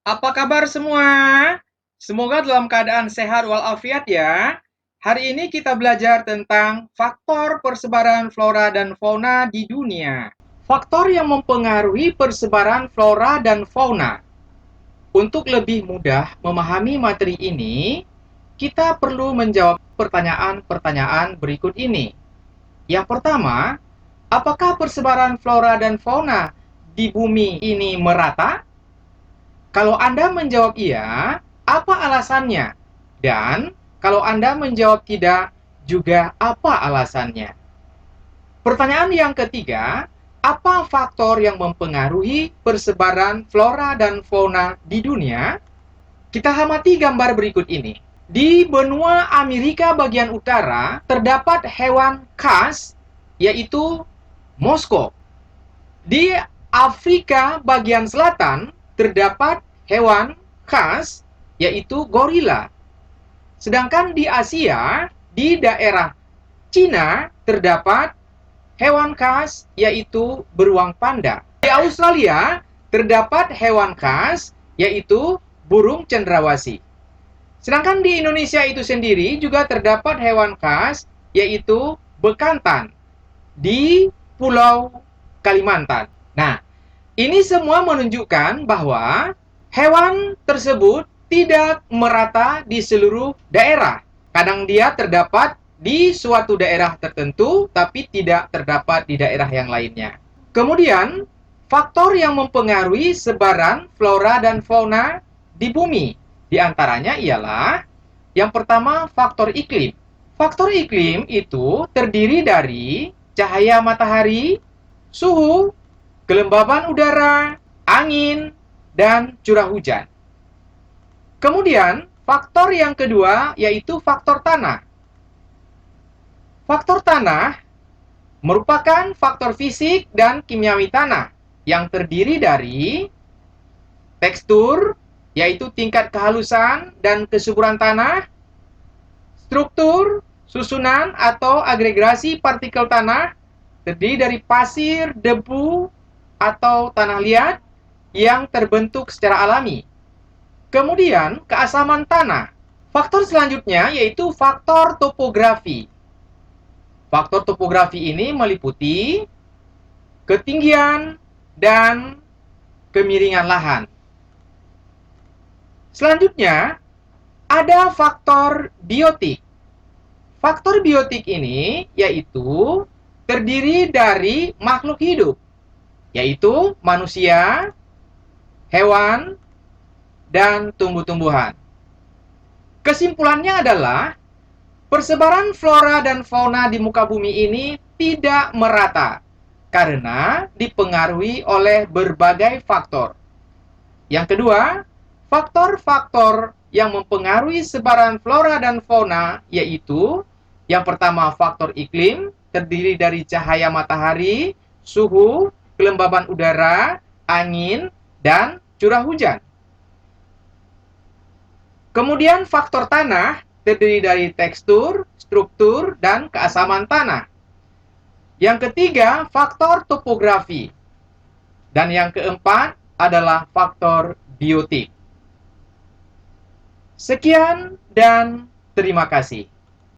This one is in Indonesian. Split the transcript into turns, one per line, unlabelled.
Apa kabar semua? Semoga dalam keadaan sehat walafiat ya. Hari ini kita belajar tentang faktor persebaran flora dan fauna di dunia. Faktor yang mempengaruhi persebaran flora dan fauna. Untuk lebih mudah memahami materi ini, kita perlu menjawab pertanyaan-pertanyaan berikut ini. Yang pertama, apakah persebaran flora dan fauna di bumi ini merata? Kalau Anda menjawab iya, apa alasannya? Dan kalau Anda menjawab tidak, juga apa alasannya? Pertanyaan yang ketiga, apa faktor yang mempengaruhi persebaran flora dan fauna di dunia? Kita amati gambar berikut ini. Di benua Amerika bagian utara terdapat hewan khas, yaitu moskop. Di Afrika bagian selatan terdapat hewan khas, yaitu gorila. Sedangkan di Asia, di daerah Cina terdapat hewan khas, yaitu beruang panda. Di Australia terdapat hewan khas, yaitu burung cendrawasih. Sedangkan di Indonesia itu sendiri juga terdapat hewan khas, yaitu bekantan di Pulau Kalimantan. Nah, ini semua menunjukkan bahwa hewan tersebut tidak merata di seluruh daerah. Kadang dia terdapat di suatu daerah tertentu, tapi tidak terdapat di daerah yang lainnya. Kemudian, faktor yang mempengaruhi sebaran flora dan fauna di bumi, di antaranya ialah yang pertama faktor iklim. Faktor iklim itu terdiri dari cahaya matahari, suhu, kelembaban udara, angin, dan curah hujan. Kemudian, faktor yang kedua yaitu faktor tanah. Faktor tanah merupakan faktor fisik dan kimiawi tanah yang terdiri dari tekstur, yaitu tingkat kehalusan dan kesuburan tanah, struktur, susunan atau agregasi partikel tanah, terdiri dari pasir, debu, atau tanah liat yang terbentuk secara alami. Kemudian, keasaman tanah. Faktor selanjutnya yaitu faktor topografi. Faktor topografi ini meliputi ketinggian dan kemiringan lahan. Selanjutnya, ada faktor biotik. Faktor biotik ini yaitu terdiri dari makhluk hidup, yaitu manusia, hewan, dan tumbuh-tumbuhan. Kesimpulannya adalah persebaran flora dan fauna di muka bumi ini tidak merata karena dipengaruhi oleh berbagai faktor. Yang kedua, faktor-faktor yang mempengaruhi sebaran flora dan fauna yaitu yang pertama faktor iklim, terdiri dari cahaya matahari, suhu, kelembaban udara, angin, dan curah hujan. Kemudian faktor tanah terdiri dari tekstur, struktur, dan keasaman tanah. Yang ketiga, faktor topografi. Dan yang keempat adalah faktor biotik. Sekian dan terima kasih.